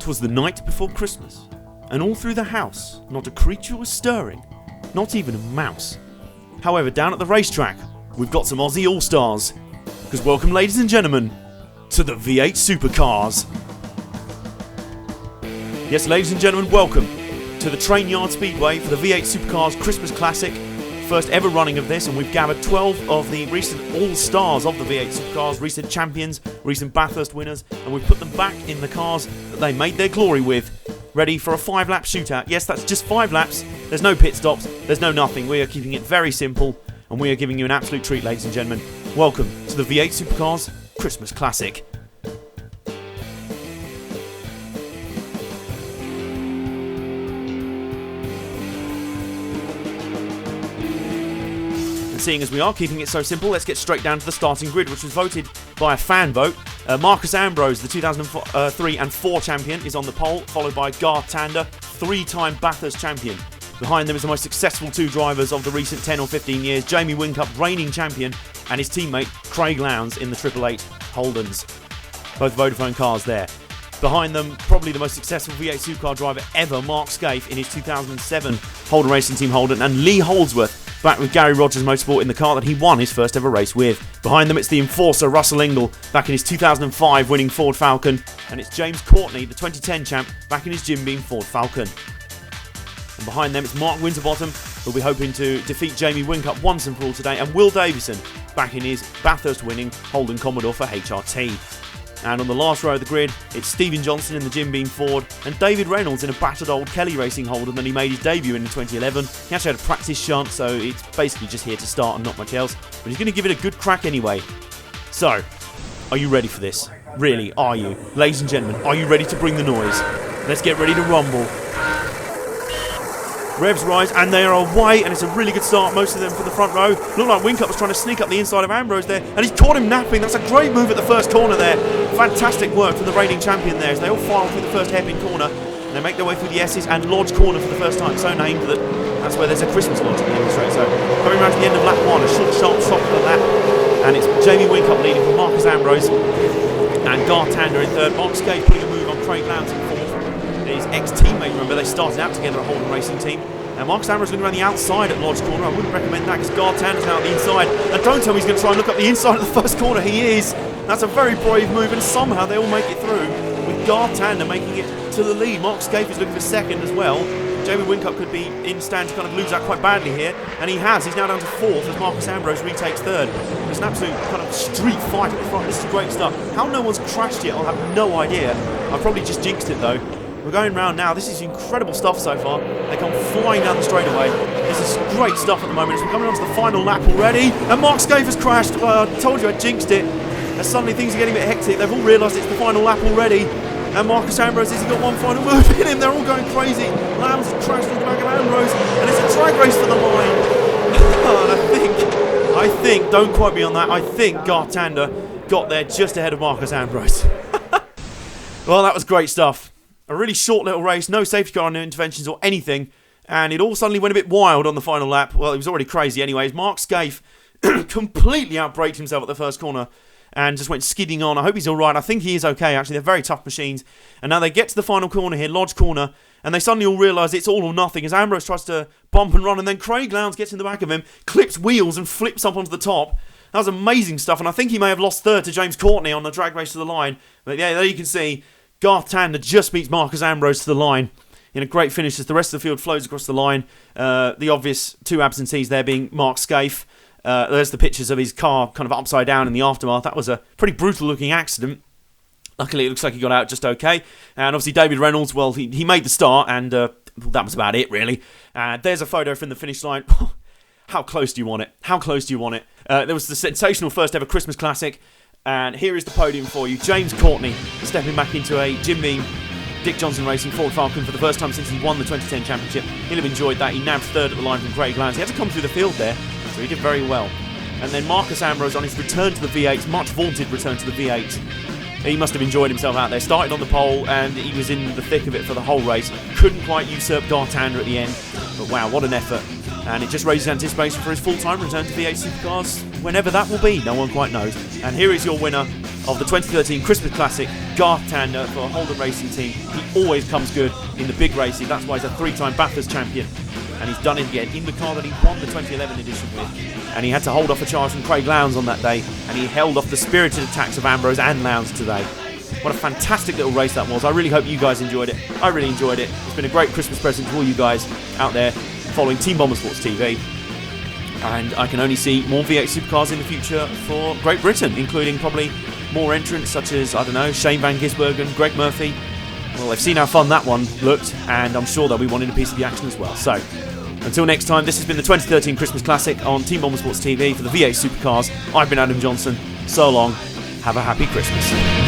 'Twas the night before Christmas, and all through the house not a creature was stirring, not even a mouse. However, down at the racetrack, we've got some Aussie All-Stars. Because welcome, ladies and gentlemen, to the V8 Supercars. Yes, ladies and gentlemen, welcome to the Trainyards Speedway for the V8 Supercars Christmas Classic. First ever running of this, and we've gathered 12 of the recent All-Stars of the V8 Supercars, recent champions, recent Bathurst winners, and we've put them back in the cars that they made their glory with, ready for a 5-lap shootout. Yes, that's just 5 laps. There's no pit stops. There's no nothing. We are keeping it very simple, and we are giving you an absolute treat, ladies and gentlemen. Welcome to the V8 Supercars Christmas Classic. And seeing as we are keeping it so simple, let's get straight down to the starting grid, which was voted by a fan vote. Marcus Ambrose, the 2003 and 4 champion, is on the pole, followed by Garth Tander, 3-time Bathurst champion. Behind them is the most successful 2 drivers of the recent 10 or 15 years, Jamie Whincup, reigning champion, and his teammate Craig Lowndes in the 888 Holdens. Both Vodafone cars there. Behind them, probably the most successful V8 Supercar driver ever, Mark Scaife in his 2007 Holden Racing Team Holden, and Lee Holdsworth back with Gary Rogers Motorsport in the car that he won his first ever race with. Behind them, it's the enforcer Russell Ingall back in his 2005 winning Ford Falcon, and it's James Courtney, the 2010 champ, back in his Jim Beam Ford Falcon. And behind them, it's Mark Winterbottom, who'll be hoping to defeat Jamie Whincup once and for all today, and Will Davison back in his Bathurst winning Holden Commodore for HRT. And on the last row of the grid, it's Stephen Johnson in the Jim Beam Ford and David Reynolds in a battered old Kelly Racing Holden that he made his debut in 2011. He actually had a practice shunt, so it's basically just here to start and not much else. But he's going to give it a good crack anyway. So, are you ready for this? Really, are you? Ladies and gentlemen, are you ready to bring the noise? Let's get ready to rumble. Revs rise, and they are away, and it's a really good start, most of them for the front row. Looked like Whincup was trying to sneak up the inside of Ambrose there, and he's caught him napping. That's a great move at the first corner there. Fantastic work from the reigning champion there as they all file through the first hairpin corner, and they make their way through the S's and Lodge corner for the first time, so named that that's where there's a Christmas lodge at the end of the straight. So coming around to the end of lap 1, a short, sharp stop for the lap, and it's Jamie Whincup leading from Marcus Ambrose and Garth Tander in third. Mark Scaife putting a move on Craig Lowndes in fourth. His ex-teammate, remember, they started out together at Holden Racing Team. Now Marcus Ambrose looking around the outside at Lodge corner. I wouldn't recommend that because Garth Tander's now at the inside. And don't tell me he's going to try and look up the inside of the first corner. He is. That's a very brave move, and somehow they all make it through, with Garth Tander making it to the lead. Mark Scaife is looking for second as well. Jamie Whincup could be in stand to kind of lose that quite badly here, and he has. He's now down to fourth as Marcus Ambrose retakes third. It's an absolute kind of street fight at the front. This is great stuff. How no one's crashed yet, I'll have no idea. I've probably just jinxed it though. We're going round now. This is incredible stuff so far. They come flying down the straightaway. This is great stuff at the moment. As we're coming on to the final lap already, and Mark Scaife has crashed. Well, I told you I jinxed it. And suddenly things are getting a bit hectic. They've all realised it's the final lap already. And Marcus Ambrose has got one final move in him. They're all going crazy. Lowndes has crashed into the back of Ambrose, and it's a drag race for the line. And I think, don't quote me on that, I think Garth Tander got there just ahead of Marcus Ambrose. Well, that was great stuff. A really short little race, no safety car interventions or anything, and it all suddenly went a bit wild on the final lap. Well, it was already crazy anyways. Mark Scaife completely outbraked himself at the first corner and just went skidding on. I hope he's alright. I think he is okay, actually. They're very tough machines. And now they get to the final corner here, Lodge corner, and they suddenly all realise it's all or nothing as Ambrose tries to bump and run, and then Craig Lowndes gets in the back of him, clips wheels and flips up onto the top. That was amazing stuff, and I think he may have lost third to James Courtney on the drag race to the line. But yeah, there you can see Garth Tander just beats Marcus Ambrose to the line in a great finish as the rest of the field flows across the line. The obvious 2 absentees there being Mark Scaife. There's the pictures of his car kind of upside down in the aftermath. That was a pretty brutal looking accident. Luckily it looks like he got out just okay. And obviously David Reynolds, well, he made the start, and that was about it really. There's a photo from the finish line. How close do you want it? How close do you want it? There was the sensational first ever Christmas classic. And here is the podium for you. James Courtney stepping back into a Jim Beam Dick Johnson Racing Ford Falcon for the first time since he won the 2010 championship. He'll have enjoyed that. He nabbed third at the line from Craig Lowndes. He had to come through the field there, so he did very well. And then Marcus Ambrose on his return to the V8, much vaunted return to the V8. He must have enjoyed himself out there. Started on the pole, and he was in the thick of it for the whole race. Couldn't quite usurp Garth Tander at the end, but wow, what an effort. And it just raises anticipation for his full-time return to V8 Supercars, whenever that will be. No one quite knows. And here is your winner of the 2013 Christmas Classic, Garth Tander for Holden Racing Team. He always comes good in the big races. That's why he's a 3-time Bathurst champion. And he's done it again in the car that he won the 2011 edition with. And he had to hold off a charge from Craig Lowndes on that day. And he held off the spirited attacks of Ambrose and Lowndes today. What a fantastic little race that was. I really hope you guys enjoyed it. I really enjoyed it. It's been a great Christmas present to all you guys out there following Team Bomber Sports TV. And I can only see more V8 Supercars in the future for Great Britain, including probably more entrants such as, I don't know, Shane Van Gisbergen, Greg Murphy. Well, they've seen how fun that one looked, and I'm sure they'll be wanting a piece of the action as well. So, until next time, this has been the 2013 Christmas Classic on Team Bomber Sports TV for the V8 Supercars. I've been Adam Johnson. So long. Have a happy Christmas.